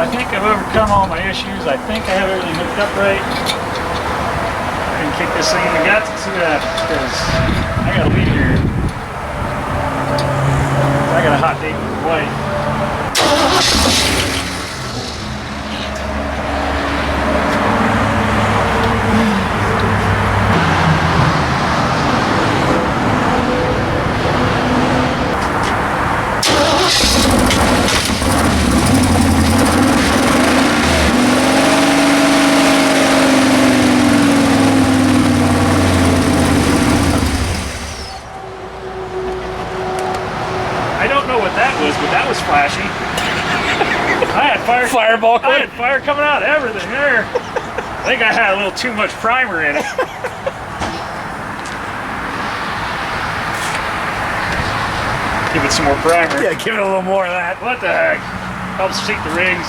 I think I've overcome all my issues. I think I have everything hooked up right. I can kick this thing in the guts and see what happens, because I gotta leave here. I got a hot date with my wife. But that was flashy. I had fireball. I had fire coming out of everything there. I think I had a little too much primer in it. Give it some more primer. Yeah, give it a little more of that. What the heck? Helps seat the rings.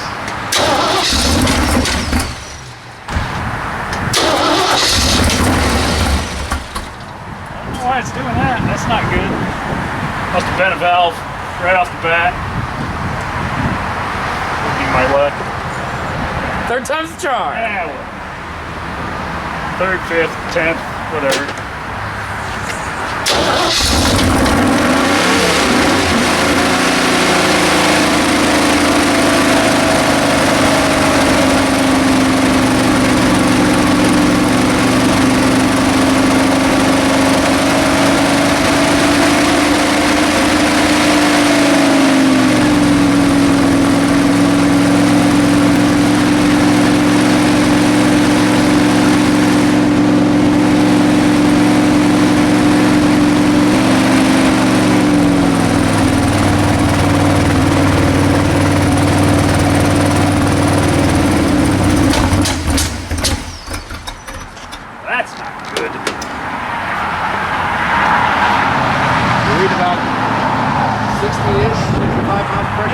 I don't know why it's doing that. That's not good. Must have been a valve right off the bat. Would be my luck. Third time's the charm. Yeah, well, third, fifth, 10th, whatever.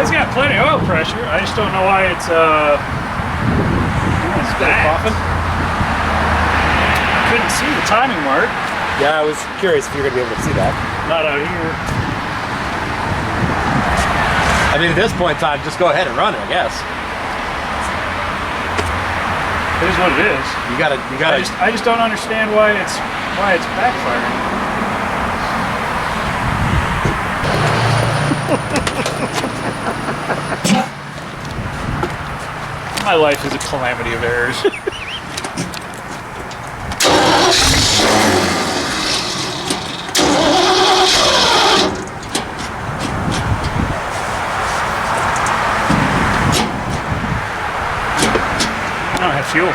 It's got plenty of oil pressure. I just don't know why it's bad. I couldn't see the timing mark. Yeah, I was curious if you were going to be able to see that. Not out here. I mean, at this point in time, just go ahead and run it, I guess. It is what it is. You gotta. I just don't understand why it's backfiring. My life is a calamity of errors. I don't have fuel. I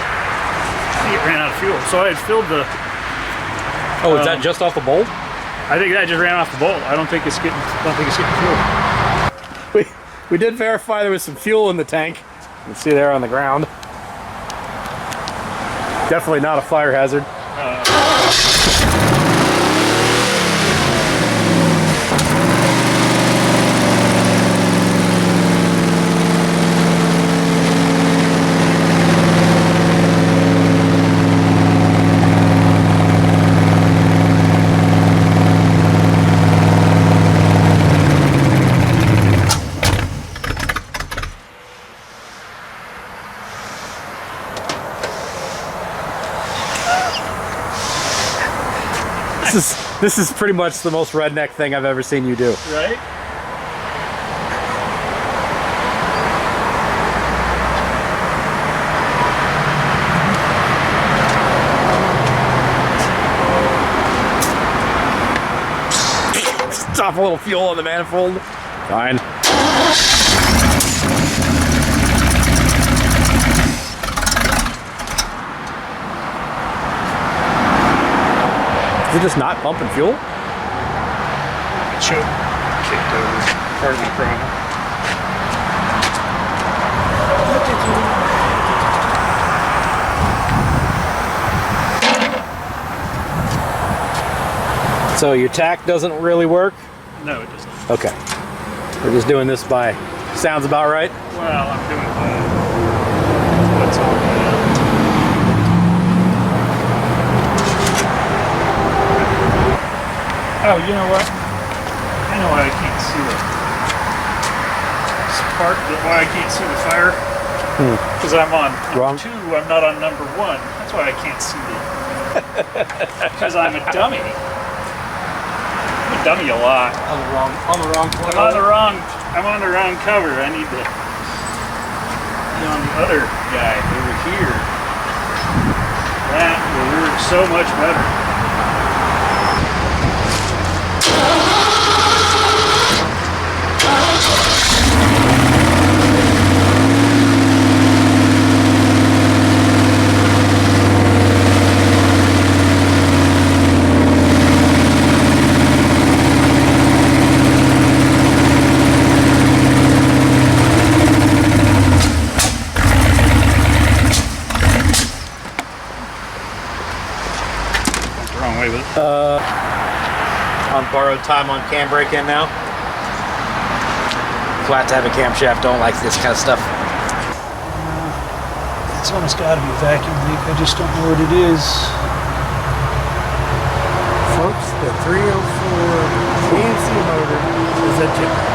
think it ran out of fuel. So I had filled the... Oh, is that just off the bolt? I think that just ran off the bolt. I don't think it's getting fuel. We did verify there was some fuel in the tank. You can see there on the ground. Definitely not a fire hazard. This is pretty much the most redneck thing I've ever seen you do. Right? Stop a little fuel on the manifold. Fine. Is it just not pumping fuel? It should kicked over. Part of the problem. So your tack doesn't really work? No, it doesn't. Okay. We're just doing this by sounds about right? Well, I'm doing what's on that. Oh, you know what? I know why I can't see the spark, why I can't see the fire Because I'm on Wrong. number 2, I'm not on number 1. That's why I can't see it. Because I'm a dummy. I'm a dummy a lot. On the wrong point. I'm on the wrong cover. I need to be on the other guy over here. That will work so much better. Wrong way with it. On borrowed time on cam break in now. Flat to have a camshaft, don't like this kind of stuff. It's almost got to be a vacuum leak. I just don't know what it is. Folks, the 304 AMC motor is a generator.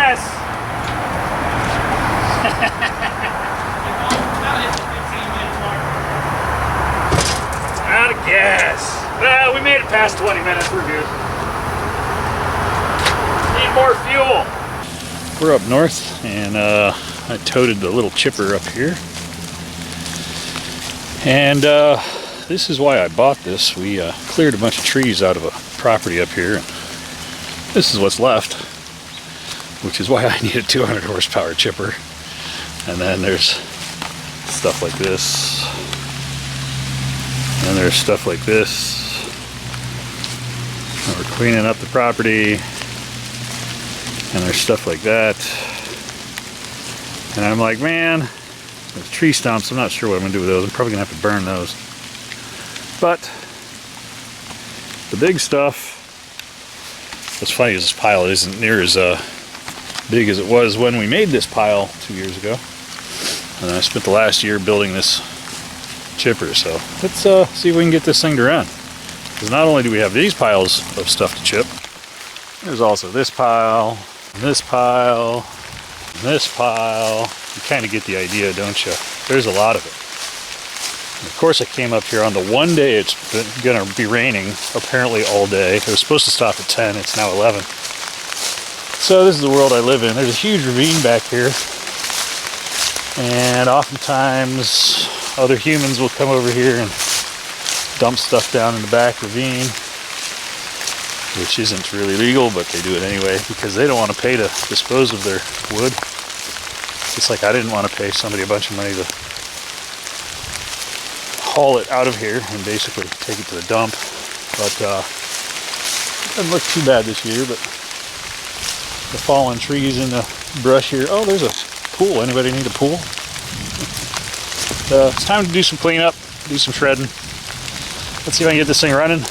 gas. Out of gas. Well, we made it past 20 minutes. We're good. Need more fuel. We're up north, and I toted the little chipper up here. And this is why I bought this. We cleared a bunch of trees out of a property up here. And this is what's left, which is why I need a 200 horsepower chipper. And then there's stuff like this. And there's stuff like this. And we're cleaning up the property. And there's stuff like that. And I'm like, man, there's tree stumps. I'm not sure what I'm gonna do with those. I'm probably gonna have to burn those. But the big stuff, what's funny is this pile isn't near as big as it was when we made this pile 2 years ago. And I spent the last year building this chipper, so let's see if we can get this thing to run. Because not only do we have these piles of stuff to chip, there's also this pile, and this pile, and this pile. You kind of get the idea, don't you? There's a lot of it. And of course I came up here on the one day it's gonna be raining, apparently all day. It was supposed to stop at 10, it's now 11. So this is the world I live in. There's a huge ravine back here. And oftentimes other humans will come over here and dump stuff down in the back ravine, which isn't really legal, but they do it anyway because they don't want to pay to dispose of their wood. Just like I didn't want to pay somebody a bunch of money to haul it out of here and basically take it to the dump. But it doesn't look too bad this year, but the fallen trees in the brush here. Oh, there's a pool. Anybody need a pool? It's time to do some cleanup, do some shredding. Let's see if I can get this thing running.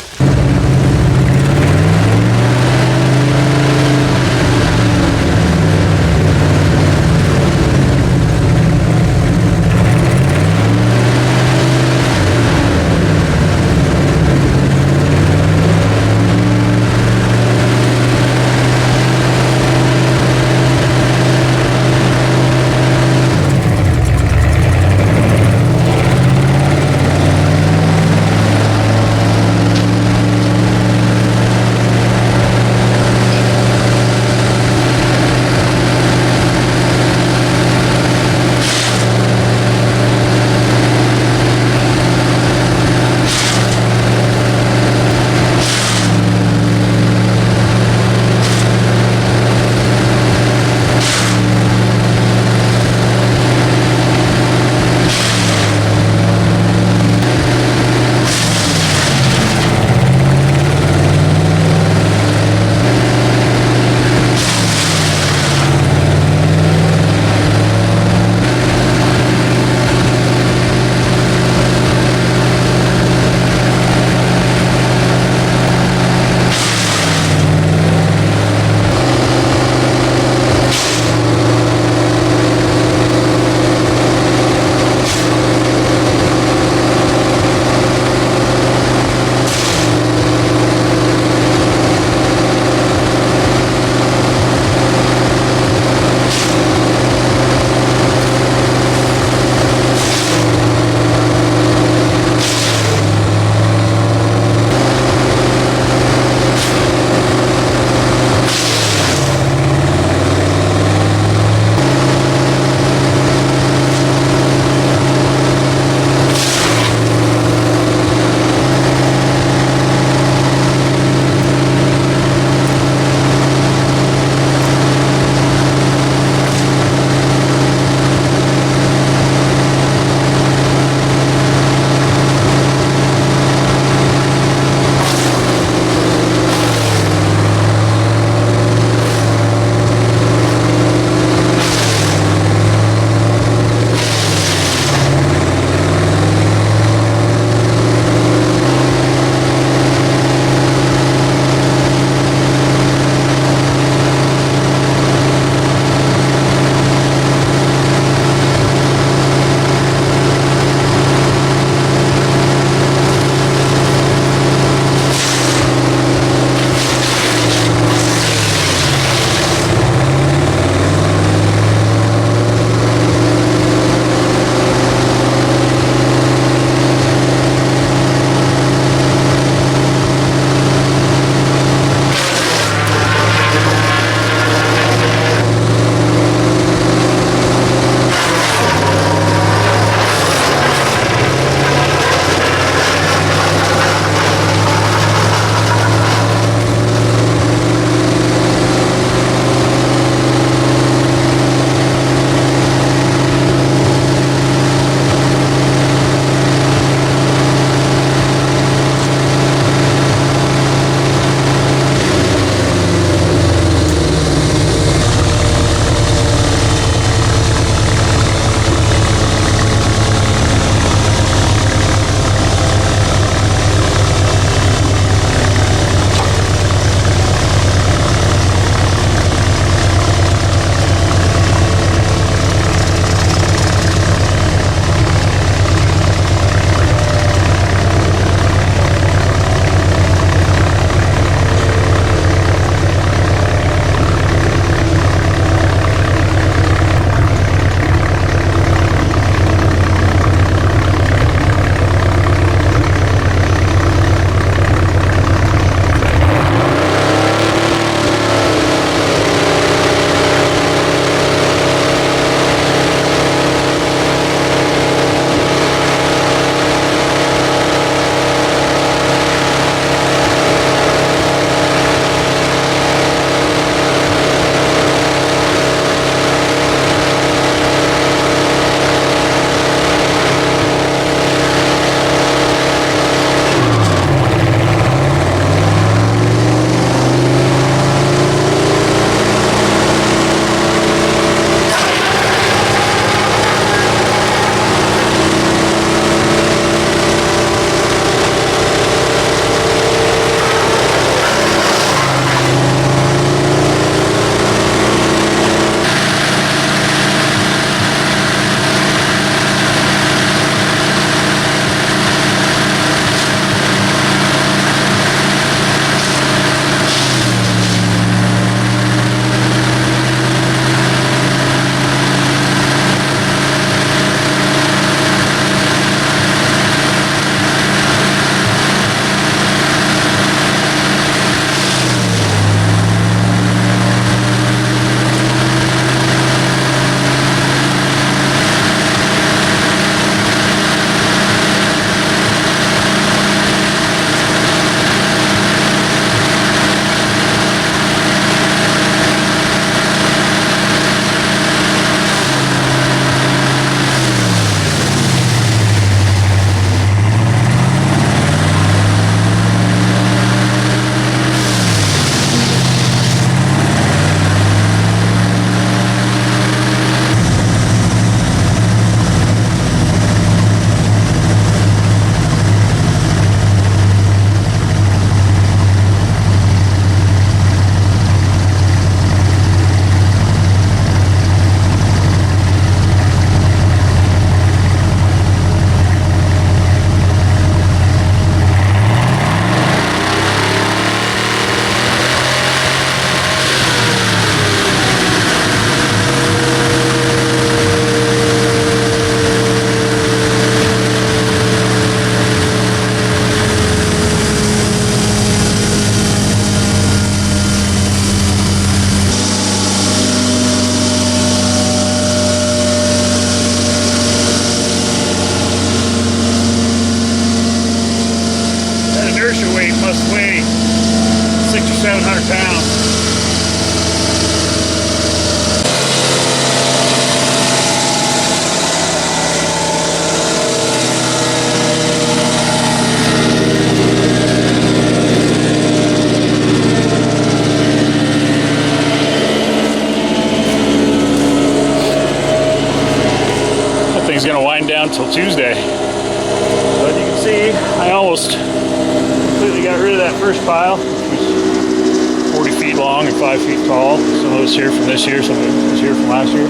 thing's gonna wind down till Tuesday. But you can see, I almost completely got rid of that first pile, which was 40 feet long and 5 feet tall. Some of it was here from this year, some of it was here from last year.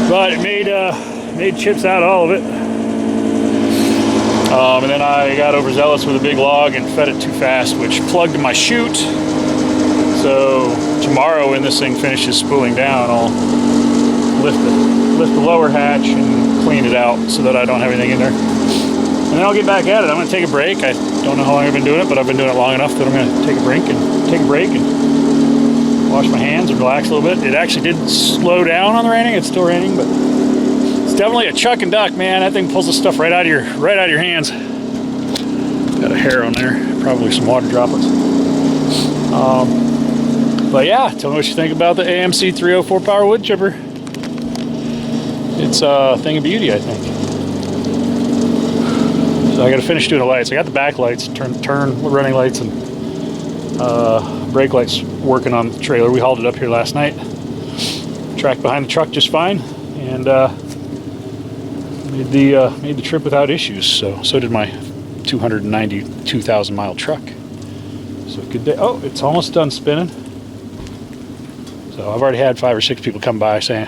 But it made chips out of all of it. And then I got overzealous with a big log and fed it too fast, which plugged my chute. So tomorrow when this thing finishes spooling down, I'll lift the lower hatch and clean it out so that I don't have anything in there. And then I'll get back at it. I'm going to take a break. I don't know how long I've been doing it, but I've been doing it long enough that I'm going to take a break and wash my hands and relax a little bit. It actually did slow down on the raining. It's still raining, but it's definitely a chuck and duck, man. That thing pulls the stuff right out of your hands. Got a hair on there, probably some water droplets. But yeah, tell me what you think about the AMC 304 power wood chipper. It's a thing of beauty, I think. So I got to finish doing the lights. I got the back lights, turn running lights, and brake lights working on the trailer. We hauled it up here last night. Tracked behind the truck just fine, and made the trip without issues. So did my 292,000 mile truck. So good day. Oh, it's almost done spinning. So I've already had 5 or 6 people come by saying,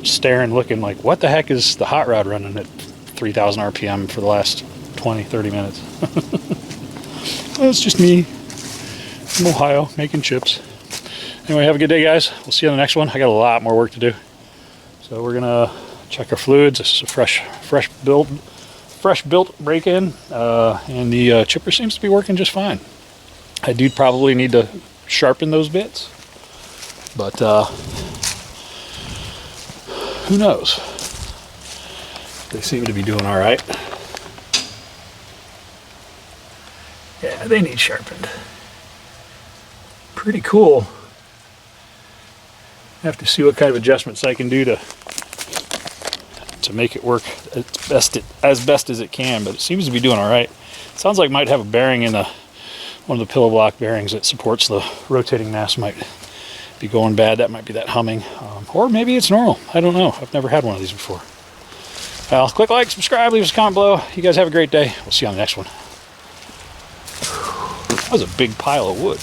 staring, looking like, what the heck is the hot rod running at 3,000 RPM for the last 20, 30 minutes? Well, it's just me from Ohio making chips. Anyway, have a good day, guys. We'll see you on the next one. I got a lot more work to do. So we're gonna check our fluids. This is a fresh built break-in, and the chipper seems to be working just fine. I do probably need to sharpen those bits, but who knows? They seem to be doing all right. Yeah, they need sharpened. Pretty cool. Have to see what kind of adjustments I can do to make it work as best as it can, but it seems to be doing all right. Sounds like it might have a bearing in one of the pillow block bearings that supports the rotating mast might be going bad. That might be that humming, or maybe it's normal. I don't know. I've never had one of these before. Well, click like, subscribe, leave us a comment below. You guys have a great day. We'll see you on the next one. That was a big pile of wood.